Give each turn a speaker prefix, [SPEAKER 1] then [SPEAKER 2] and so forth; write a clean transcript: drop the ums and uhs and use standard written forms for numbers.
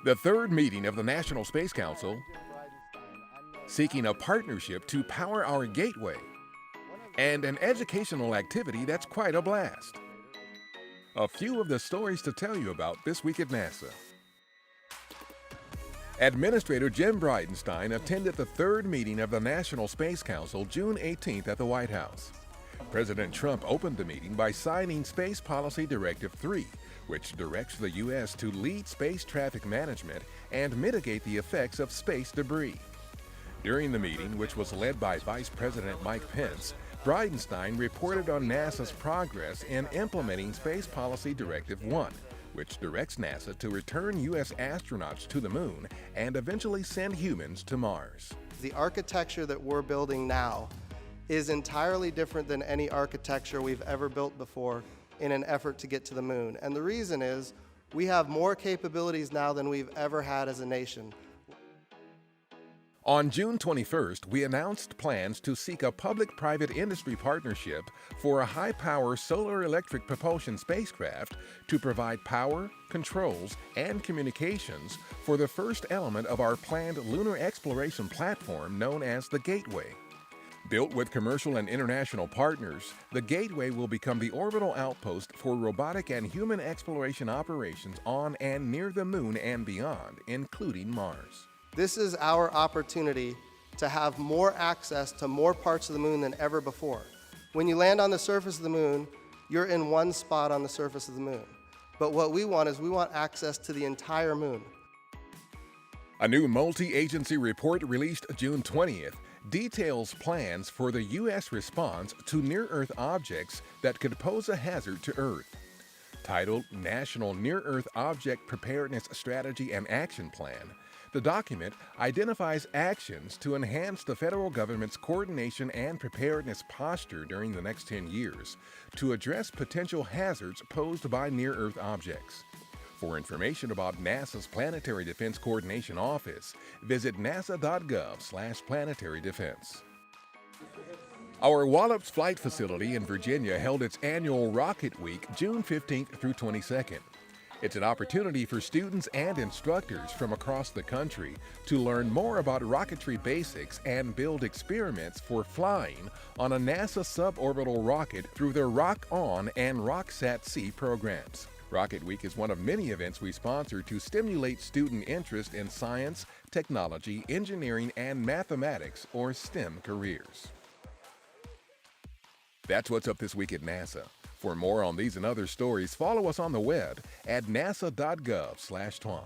[SPEAKER 1] The third meeting of the National Space Council, seeking a partnership to power our gateway, and an educational activity that's quite a blast. A few of the stories to tell you about this week at NASA. Administrator Jim Bridenstine attended the third meeting of the National Space Council June 18th at the White House. President Trump opened the meeting by signing Space Policy Directive 3, which directs the U.S. to lead space traffic management and mitigate the effects of space debris. During the meeting, which was led by Vice President Mike Pence, Bridenstine reported on NASA's progress in implementing Space Policy Directive 1, which directs NASA to return U.S. astronauts to the Moon and eventually send humans to Mars.
[SPEAKER 2] The architecture that we're building now is entirely different than any architecture we've ever built before in an effort to get to the Moon. And the reason is we have more capabilities now than we've ever had as a nation.
[SPEAKER 1] On June 21st, we announced plans to seek a public-private industry partnership for a high-power solar electric propulsion spacecraft to provide power, controls, and communications for the first element of our planned lunar exploration platform known as the Gateway. Built with commercial and international partners, the Gateway will become the orbital outpost for robotic and human exploration operations on and near the Moon and beyond, including Mars.
[SPEAKER 2] This is our opportunity to have more access to more parts of the Moon than ever before. When you land on the surface of the Moon, you're in one spot on the surface of the Moon. But what we want is we want access to the entire Moon.
[SPEAKER 1] A new multi-agency report released June 20th details plans for the U.S. response to near-Earth objects that could pose a hazard to Earth. Titled National Near-Earth Object Preparedness Strategy and Action Plan, the document identifies actions to enhance the federal government's coordination and preparedness posture during the next 10 years to address potential hazards posed by near-Earth objects. For information about NASA's Planetary Defense Coordination Office, visit nasa.gov/planetary defense. Our Wallops Flight Facility in Virginia held its annual Rocket Week June 15th through 22nd. It's an opportunity for students and instructors from across the country to learn more about rocketry basics and build experiments for flying on a NASA suborbital rocket through their Rock On and RockSat-C programs. Rocket Week is one of many events we sponsor to stimulate student interest in science, technology, engineering, and mathematics, or STEM careers. That's what's up this week at NASA. For more on these and other stories, follow us on the web at nasa.gov/twan.